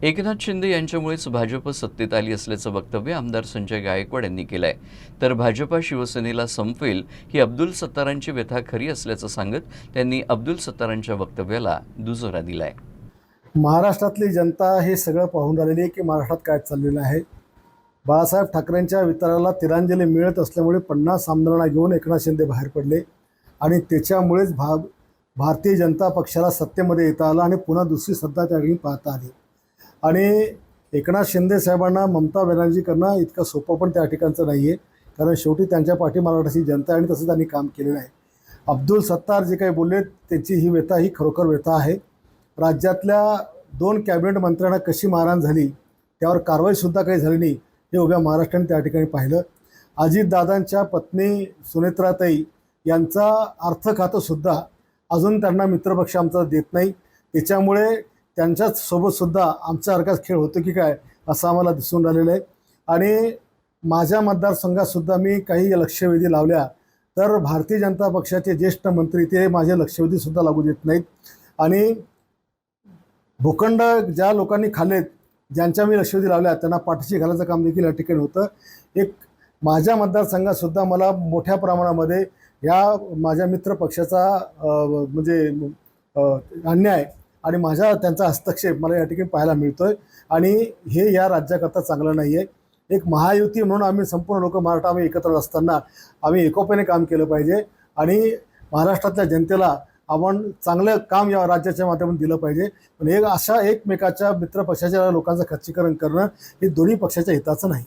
एकनाथ शिंदे यांच्यामुळेच भाजप सत्तेत आली असल्याचं वक्तव्य आमदार संजय गायकवाड यांनी केलं आहे. तर भाजपा शिवसेनेला संपवेल ही अब्दुल सत्तारांची व्यथा खरी असल्याचं सांगत त्यांनी अब्दुल सत्तारांच्या वक्तव्याला दुजोरा दिला आहे. महाराष्ट्रातली जनता हे सगळं पाहून राहिलेली आहे की महाराष्ट्रात काय चाललेलं आहे. बाळासाहेब ठाकरेंच्या विचाराला तिरांजली मिळत असल्यामुळे 50 आमदारांना घेऊन एकनाथ शिंदे बाहेर पडले आणि त्याच्यामुळेच भारतीय जनता पक्षाला सत्तेमध्ये येता आलं आणि पुन्हा दुसरी सत्ता त्या ठिकाणी पाहता आली. आणि एकनाथ शिंदे साहेबांना ममता बॅनर्जी करणं इतकं सोपं पण त्या ठिकाणचं नाही आहे, कारण शेवटी त्यांच्या पाठी महाराष्ट्राची जनता आणि तसं त्यांनी काम केलेलं आहे. अब्दुल सत्तार जे काही बोलले त्यांची ही व्यथा ही खरोखर व्यथा आहे. राज्यातल्या 2 कॅबिनेट मंत्र्यांना कशी मारहाण झाली त्यावर कारवाईसुद्धा काही झाली नाही हे उभ्या महाराष्ट्राने त्या ठिकाणी पाहिलं. अजितदादांच्या पत्नी सुनेत्राताई यांचा अर्थ खातंसुद्धा अजून त्यांना मित्रपक्ष आमचा देत नाही. त्याच्यामुळे त्यांच्याच सोबतसुद्धा आमच्यासारखाच खेळ होतो की काय असं आम्हाला दिसून राहिलेलं आहे. आणि माझ्या मतदारसंघातसुद्धा मी काही लक्षवेधी लावल्या तर भारतीय जनता पक्षाचे ज्येष्ठ मंत्री ते माझे लक्षवेधीसुद्धा लागू देत नाहीत. आणि भूखंड ज्या लोकांनी खाल्लेत, ज्यांच्या मी लक्षवेधी लावल्या त्यांना पाठीशी घालायचं काम देखील या ठिकाणी होतं. एक माझ्या मतदारसंघातसुद्धा मला मोठ्या प्रमाणामध्ये या माझ्या मित्र पक्षाचा म्हणजे अन्याय आणि त्यांचा हस्तक्षेप मला या ठिकाणी पाहायला मिळतो आहे. आणि हे या राज्याकरता चांगलं नाही आहे. एक महायुती म्हणून आम्ही संपूर्ण लोक मराठा आम्ही एकत्र असताना आम्ही एकोप्याने काम केलं पाहिजे आणि महाराष्ट्रातल्या जनतेला आपण चांगलं काम या राज्याच्या माध्यमातून दिलं पाहिजे. पण अशा एकमेकाच्या मित्रपक्षाच्या लोकांचं खच्चीकरण करणं हे दोन्ही पक्षाच्या हिताचं नाही.